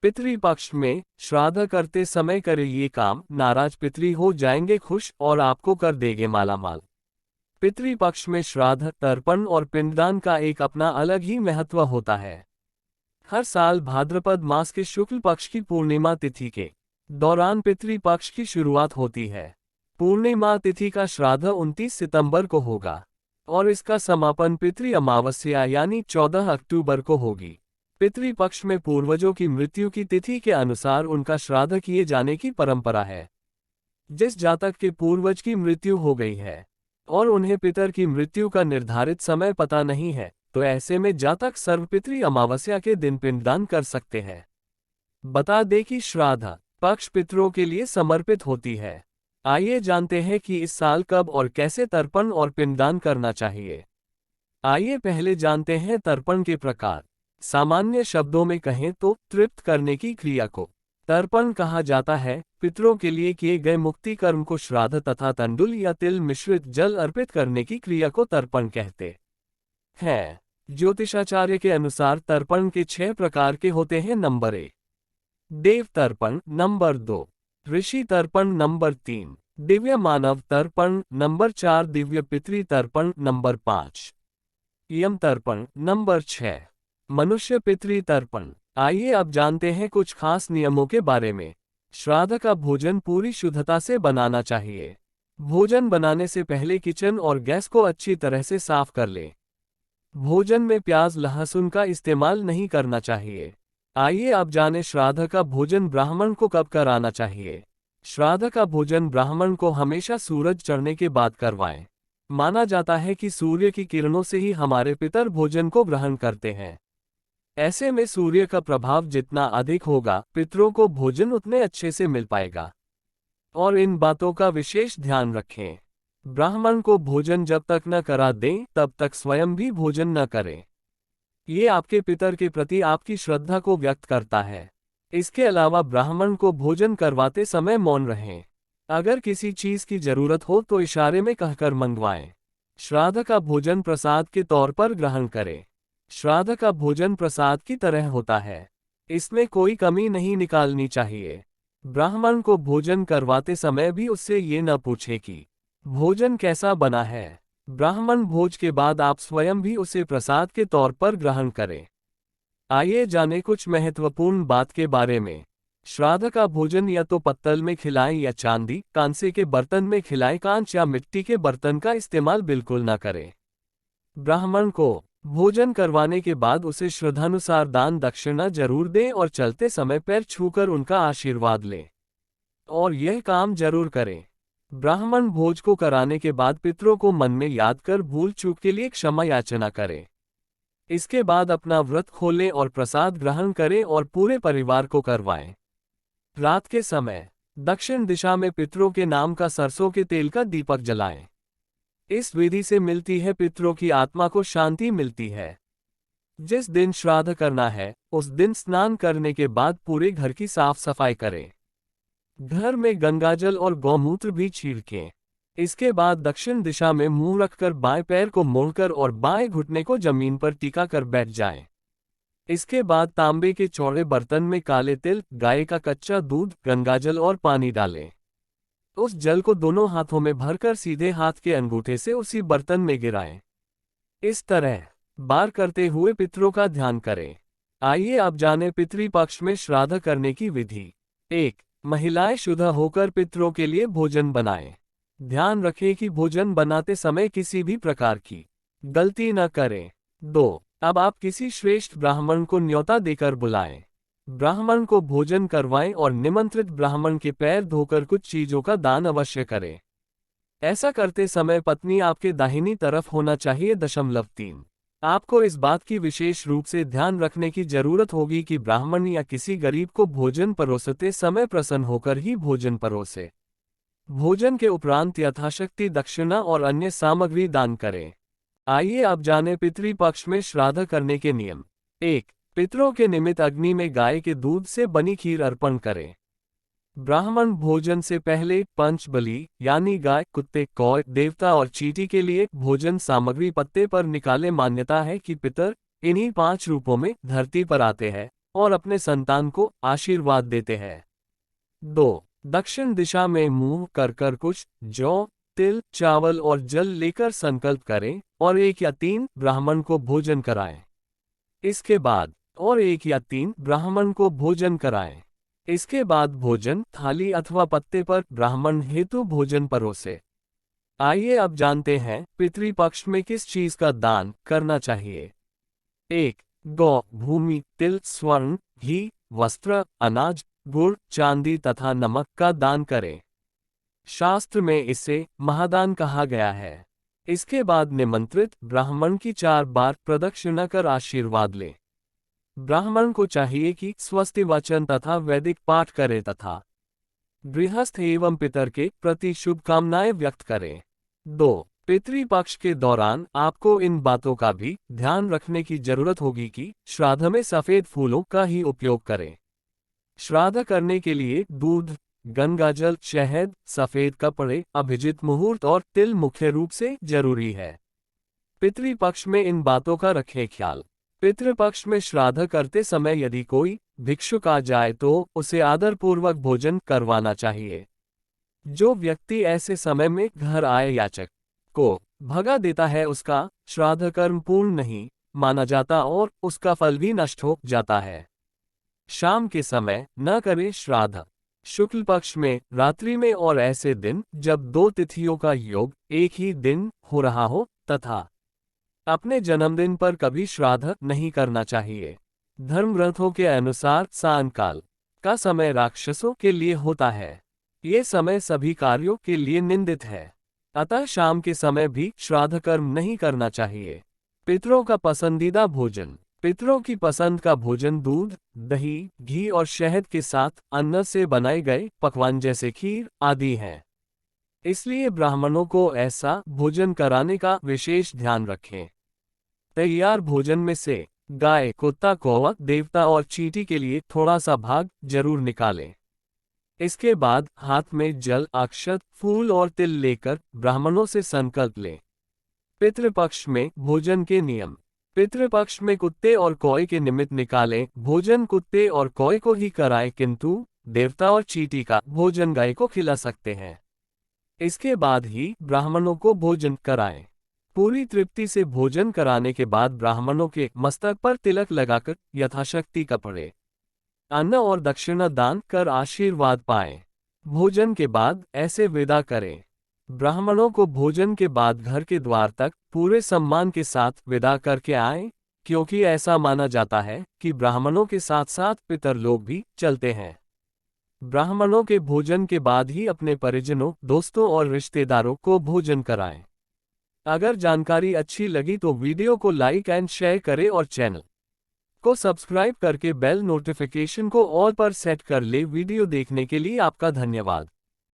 पितृपक्ष में श्राद्ध करते समय करे ये काम, नाराज पितृ हो जाएंगे खुश और आपको कर देंगे मालामाल। पितृपक्ष में श्राद्ध, तर्पण और पिंडदान का एक अपना अलग ही महत्व होता है। हर साल भाद्रपद मास के शुक्ल पक्ष की पूर्णिमा तिथि के दौरान पितृपक्ष की शुरुआत होती है। पूर्णिमा तिथि का श्राद्ध 29 सितंबर को होगा और इसका समापन पितृ अमावस्या यानी 14 अक्टूबर को होगी। पितृपक्ष में पूर्वजों की मृत्यु की तिथि के अनुसार उनका श्राद्ध किए जाने की परंपरा है। जिस जातक के पूर्वज की मृत्यु हो गई है और उन्हें पितर की मृत्यु का निर्धारित समय पता नहीं है, तो ऐसे में जातक सर्वपितृ अमावस्या के दिन पिंडदान कर सकते हैं। बता दें कि श्राद्ध पक्ष पितरों के लिए समर्पित होती है। आइए जानते हैं कि इस साल कब और कैसे तर्पण और पिंडदान करना चाहिए। आइए पहले जानते हैं तर्पण के प्रकार। सामान्य शब्दों में कहें तो तृप्त करने की क्रिया को तर्पण कहा जाता है। पितरों के लिए किए गए मुक्ति कर्म को श्राद्ध तथा तंडुल या तिल मिश्रित जल अर्पित करने की क्रिया को तर्पण कहते हैं। ज्योतिषाचार्य के अनुसार तर्पण के 6 प्रकार के होते हैं। नंबर 1 देव तर्पण, नंबर 2 ऋषि तर्पण, नंबर 3 दिव्य मानव तर्पण, नंबर 4 दिव्य पितृ तर्पण, नंबर 5 यम तर्पण, नंबर 6 मनुष्य पितृ तर्पण। आइए अब जानते हैं कुछ खास नियमों के बारे में। श्राद्ध का भोजन पूरी शुद्धता से बनाना चाहिए। भोजन बनाने से पहले किचन और गैस को अच्छी तरह से साफ कर लें। भोजन में प्याज लहसुन का इस्तेमाल नहीं करना चाहिए। आइए अब जानें श्राद्ध का भोजन ब्राह्मण को कब कराना चाहिए। श्राद्ध का भोजन ब्राह्मण को हमेशा सूरज चढ़ने के बाद करवाएं। माना जाता है कि सूर्य की किरणों से ही हमारे पितर भोजन को ग्रहण करते हैं। ऐसे में सूर्य का प्रभाव जितना अधिक होगा, पितरों को भोजन उतने अच्छे से मिल पाएगा। और इन बातों का विशेष ध्यान रखें। ब्राह्मण को भोजन जब तक न करा दें तब तक स्वयं भी भोजन न करें। ये आपके पितर के प्रति आपकी श्रद्धा को व्यक्त करता है। इसके अलावा ब्राह्मण को भोजन करवाते समय मौन रहें। अगर किसी चीज की जरूरत हो तो इशारे में कहकर मंगवाएं। श्राद्ध का भोजन प्रसाद के तौर पर ग्रहण करें। श्राद्ध का भोजन प्रसाद की तरह होता है, इसमें कोई कमी नहीं निकालनी चाहिए। ब्राह्मण को भोजन करवाते समय भी उससे ये न पूछे कि भोजन कैसा बना है। ब्राह्मण भोज के बाद आप स्वयं भी उसे प्रसाद के तौर पर ग्रहण करें। आइए जानें कुछ महत्वपूर्ण बात के बारे में। श्राद्ध का भोजन या तो पत्तल में खिलाएं या चांदी, कांसे के बर्तन में खिलाएं। कांच या मिट्टी के बर्तन का इस्तेमाल बिल्कुल न करें। ब्राह्मण को भोजन करवाने के बाद उसे श्रद्धानुसार दान दक्षिणा जरूर दें और चलते समय पैर छूकर उनका आशीर्वाद लें। और यह काम जरूर करें। ब्राह्मण भोज को कराने के बाद पितरों को मन में याद कर भूल चूक के लिए क्षमा याचना करें। इसके बाद अपना व्रत खोलें और प्रसाद ग्रहण करें और पूरे परिवार को करवाएं। रात के समय दक्षिण दिशा में पितरों के नाम का सरसों के तेल का दीपक जलाएं। इस विधि से मिलती है पितरों की आत्मा को शांति मिलती है। जिस दिन श्राद्ध करना है उस दिन स्नान करने के बाद पूरे घर की साफ सफाई करें। घर में गंगाजल और गौमूत्र भी छिड़कें। इसके बाद दक्षिण दिशा में मुंह रखकर बाएं पैर को मोड़कर और बाएं घुटने को जमीन पर टिका कर बैठ जाएं। इसके बाद तांबे के चौड़े बर्तन में काले तिल, गाय का कच्चा दूध, गंगाजल और पानी डालें। उस जल को दोनों हाथों में भरकर सीधे हाथ के अंगूठे से उसी बर्तन में गिराएं। इस तरह बार करते हुए पितरों का ध्यान करें। आइए अब जानें पितृपक्ष में श्राद्ध करने की विधि। 1. महिलाएं शुद्ध होकर पितरों के लिए भोजन बनाएं। ध्यान रखें कि भोजन बनाते समय किसी भी प्रकार की गलती न करें। 2. अब आप किसी श्रेष्ठ ब्राह्मण को न्योता देकर बुलाएं। ब्राह्मण को भोजन करवाएं और निमंत्रित ब्राह्मण के पैर धोकर कुछ चीजों का दान अवश्य करें। ऐसा करते समय पत्नी आपके दाहिनी तरफ होना चाहिए। 3. आपको इस बात की विशेष रूप से ध्यान रखने की जरूरत होगी कि ब्राह्मण या किसी गरीब को भोजन परोसते समय प्रसन्न होकर ही भोजन परोसे। भोजन के उपरांत यथाशक्ति दक्षिणा और अन्य सामग्री दान करें। आइए अब जानें पितृपक्ष में श्राद्ध करने के नियम। 1. पितरों के निमित्त अग्नि में गाय के दूध से बनी खीर अर्पण करें। ब्राह्मण भोजन से पहले पंच बलि यानी गाय, कुत्ते, कौए, देवता और चींटी के लिए भोजन सामग्री पत्ते पर निकाले। मान्यता है कि पितर इन्हीं 5 रूपों में धरती पर आते हैं और अपने संतान को आशीर्वाद देते हैं। 2. दक्षिण दिशा में मुंह कर कुछ जौ, तिल, चावल और जल लेकर संकल्प करें और 1 या 3 ब्राह्मण को भोजन कराएं। इसके बाद और 1 या 3 ब्राह्मण को भोजन कराएं। इसके बाद भोजन थाली अथवा पत्ते पर ब्राह्मण हेतु भोजन परोसे। आइए अब जानते हैं पितृपक्ष में किस चीज का दान करना चाहिए। 1. गौ, भूमि, तिल, स्वर्ण, घी, वस्त्र, अनाज, गुड़, चांदी तथा नमक का दान करें। शास्त्र में इसे महादान कहा गया है। इसके बाद निमंत्रित ब्राह्मण की 4 बार प्रदक्षिणा कर आशीर्वाद ले। ब्राह्मण को चाहिए कि स्वस्ति वचन तथा वैदिक पाठ करे तथा गृहस्थ एवं पितर के प्रति शुभकामनाएं व्यक्त करें। 2. पितृपक्ष के दौरान आपको इन बातों का भी ध्यान रखने की जरूरत होगी कि श्राद्ध में सफेद फूलों का ही उपयोग करें। श्राद्ध करने के लिए दूध, गंगाजल, शहद, सफेद कपड़े, अभिजित मुहूर्त और तिल मुख्य रूप से जरूरी है। पितृपक्ष में इन बातों का रखें ख्याल। पितृपक्ष में श्राद्ध करते समय यदि कोई भिक्षुक आ जाए तो उसे आदरपूर्वक भोजन करवाना चाहिए। जो व्यक्ति ऐसे समय में घर आए याचक को भगा देता है उसका श्राद्ध कर्म पूर्ण नहीं माना जाता और उसका फल भी नष्ट हो जाता है। शाम के समय न करें श्राद्ध। शुक्ल पक्ष में, रात्रि में और ऐसे दिन जब 2 तिथियों का योग एक ही दिन हो रहा हो तथा अपने जन्मदिन पर कभी श्राद्ध नहीं करना चाहिए। धर्म ग्रंथों के अनुसार सायंकाल का समय राक्षसों के लिए होता है। ये समय सभी कार्यों के लिए निंदित है। अतः शाम के समय भी श्राद्ध कर्म नहीं करना चाहिए। पितरों का पसंदीदा भोजन। पितरों की पसंद का भोजन दूध, दही, घी और शहद के साथ अन्न से बनाए गए पकवान जैसे खीर आदि हैं। इसलिए ब्राह्मणों को ऐसा भोजन कराने का विशेष ध्यान रखें। तैयार भोजन में से गाय, कुत्ता, कौवा, देवता और चींटी के लिए थोड़ा सा भाग जरूर निकालें। इसके बाद हाथ में जल, अक्षत, फूल और तिल लेकर ब्राह्मणों से संकल्प लें। पितृपक्ष में भोजन के नियम। पितृपक्ष में कुत्ते और कौए के निमित्त निकालें भोजन कुत्ते और कौए को ही कराएं, किंतु देवता और चींटी का भोजन गाय को खिला सकते हैं। इसके बाद ही ब्राह्मणों को भोजन कराएं। पूरी तृप्ति से भोजन कराने के बाद ब्राह्मणों के मस्तक पर तिलक लगाकर यथाशक्ति कपड़े, अन्न और दक्षिणा दान कर आशीर्वाद पाएं। भोजन के बाद ऐसे विदा करें। ब्राह्मणों को भोजन के बाद घर के द्वार तक पूरे सम्मान के साथ विदा करके आएं, क्योंकि ऐसा माना जाता है कि ब्राह्मणों के साथ साथ पितर लोग भी चलते हैं। ब्राह्मणों के भोजन के बाद ही अपने परिजनों, दोस्तों और रिश्तेदारों को भोजन कराएं। अगर जानकारी अच्छी लगी तो वीडियो को लाइक एंड शेयर करें और चैनल को सब्सक्राइब करके बेल नोटिफिकेशन को ऑल पर सेट कर ले। वीडियो देखने के लिए आपका धन्यवाद।